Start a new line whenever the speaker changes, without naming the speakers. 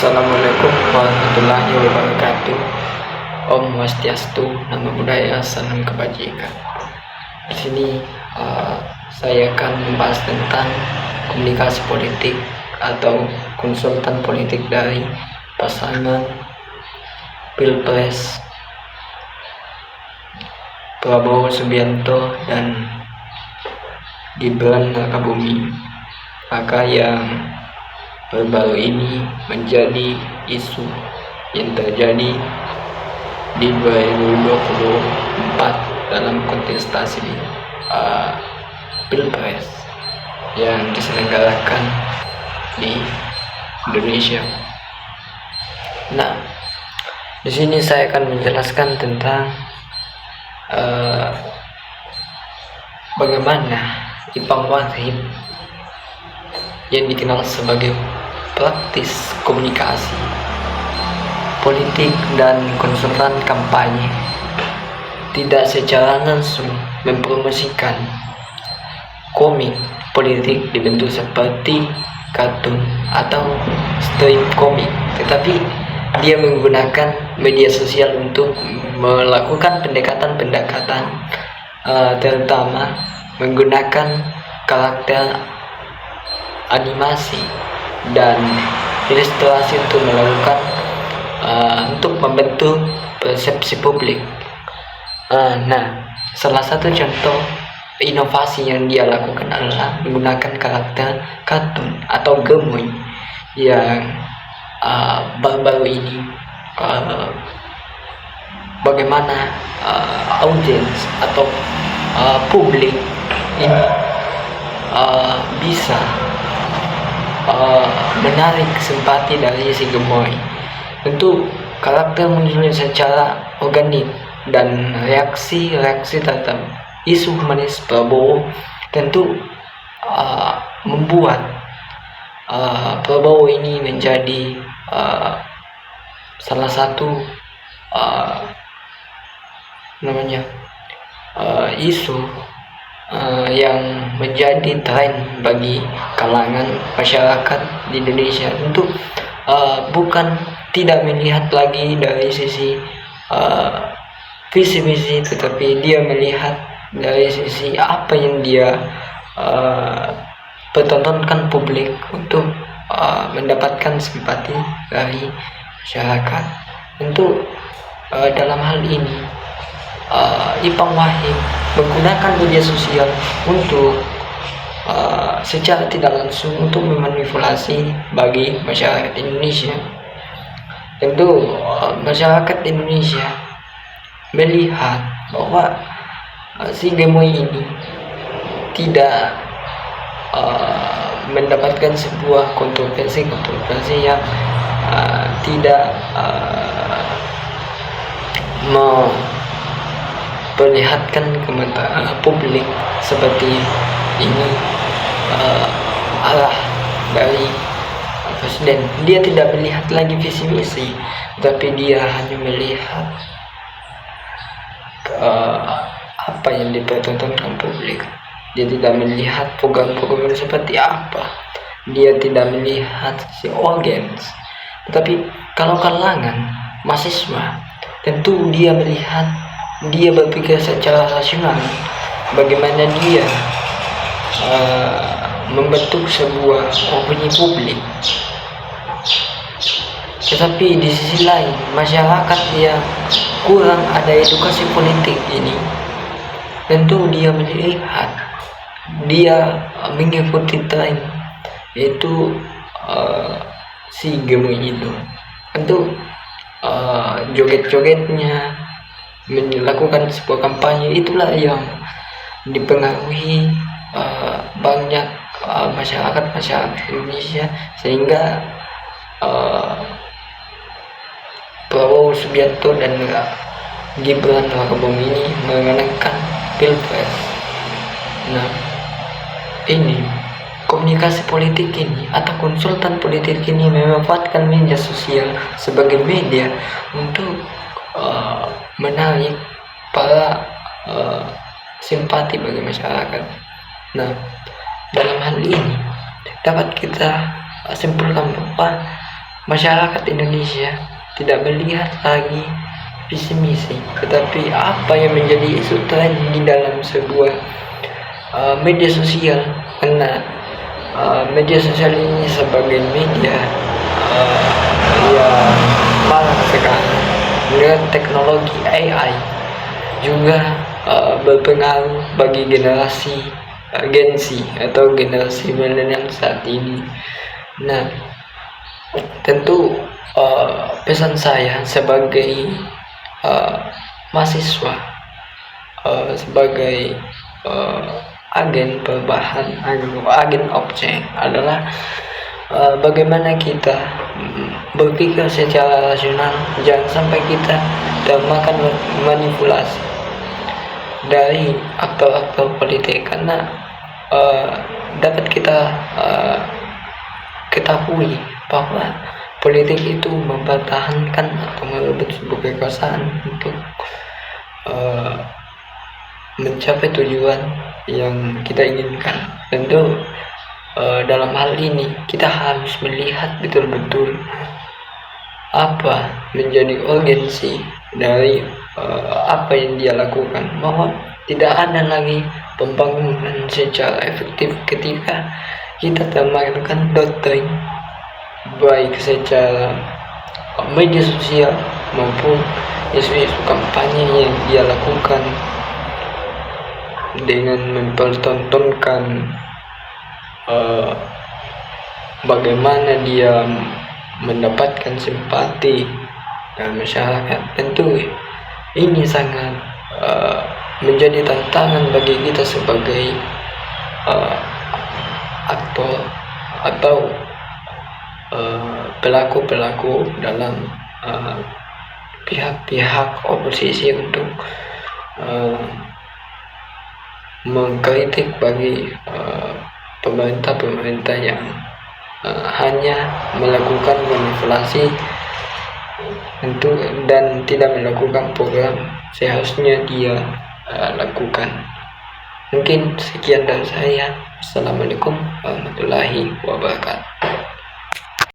Assalamualaikum warahmatullahi wabarakatuh. Om Swastiastu, Namo Buddhaya, Salam Kebajikan. Di sini saya akan membahas tentang komunikasi politik atau konsultan politik dari pasangan Pilpres Prabowo Subianto dan Gibran Rakabuming Raka yang baru-baru ini menjadi isu yang terjadi di 2024 dalam kontestasi Pilpres yang diselenggarakan di Indonesia. Nah, di sini saya akan menjelaskan tentang bagaimana Ipang Wahid yang dikenal sebagai praktis komunikasi politik dan konsultan kampanye tidak secara langsung mempromosikan komik politik dibentuk seperti kartun atau strip komik, tetapi dia menggunakan media sosial untuk melakukan pendekatan-pendekatan terutama menggunakan karakter animasi dan ilustrasi untuk melakukan untuk membentuk persepsi publik. Nah, salah satu contoh inovasi yang dia lakukan adalah menggunakan karakter kartun atau gemoy yang baru-baru ini bagaimana audiens atau publik ini bisa menarik simpati dari si gemoy. Tentu karakter muncul secara organik dan reaksi terhadap isu humanis Prabowo tentu membuat Prabowo ini menjadi salah satu isu yang menjadi tren bagi kalangan masyarakat di Indonesia. Tentu bukan tidak melihat lagi dari sisi visi misi, tetapi dia melihat dari sisi apa yang dia pertontonkan publik untuk mendapatkan simpati dari masyarakat. Tentu dalam hal ini Ipang Wahid menggunakan media sosial untuk secara tidak langsung untuk memanipulasi bagi masyarakat Indonesia. Tentu masyarakat Indonesia melihat bahwa si gemoy ini tidak mendapatkan sebuah kontroversi yang tidak memperlihatkan ke mata publik seperti ini arah dari presiden. Dia tidak melihat lagi visi misi, tapi dia hanya melihat apa yang dipertontonkan publik. Dia tidak melihat program-program seperti apa, dia tidak melihat si audiens. Tetapi kalau kalangan mahasiswa, tentu dia melihat, dia berpikir secara rasional bagaimana dia membentuk sebuah opini publik. Tetapi di sisi lain, masyarakat yang kurang ada edukasi politik ini, tentu dia melihat, dia mengikuti tren, yaitu si gemoy itu. Tentu joget-jogetnya, melakukan sebuah kampanye, itulah yang dipengaruhi banyak masyarakat Indonesia, sehingga Prabowo Subianto dan Gibran Rakabuming ini memenangkan Pilpres. Nah, ini komunikasi politik ini atau konsultan politik ini memanfaatkan media sosial sebagai media untuk menarik para simpati bagi masyarakat. Nah, dalam hal ini dapat kita simpulkan bahwa masyarakat Indonesia tidak melihat lagi visi misi, tetapi apa yang menjadi isu tren di dalam sebuah media sosial. Karena media sosial ini sebagai media yang marak sekarang dengan teknologi AI juga berpengaruh bagi generasi Gen Z atau generasi milenial saat ini. Nah, tentu pesan saya sebagai mahasiswa, sebagai agen perubahan, agen objek adalah bagaimana kita berpikir secara rasional, jangan sampai kita termakan manipulasi dari aktor-aktor politik. Karena dapat kita ketahui bahwa politik itu mempertahankan atau merebut sebuah kekuasaan untuk mencapai tujuan yang kita inginkan. Tentu dalam hal ini kita harus melihat betul-betul apa menjadi urgensi dari apa yang dia lakukan, bahwa tidak ada lagi pembangunan secara efektif ketika kita termakan doktrin baik secara media sosial maupun isu-isu kampanye yang dia lakukan dengan mempertontonkan bagaimana dia mendapatkan simpati dari masyarakat. Tentu ini sangat menjadi tantangan bagi kita sebagai aktor atau pelaku-pelaku dalam pihak-pihak oposisi untuk mengkritik bagi pemerintah yang hanya melakukan manipulasi untuk dan tidak melakukan program seharusnya dia lakukan. Mungkin sekian dari saya. Assalamualaikum warahmatullahi wabarakatuh.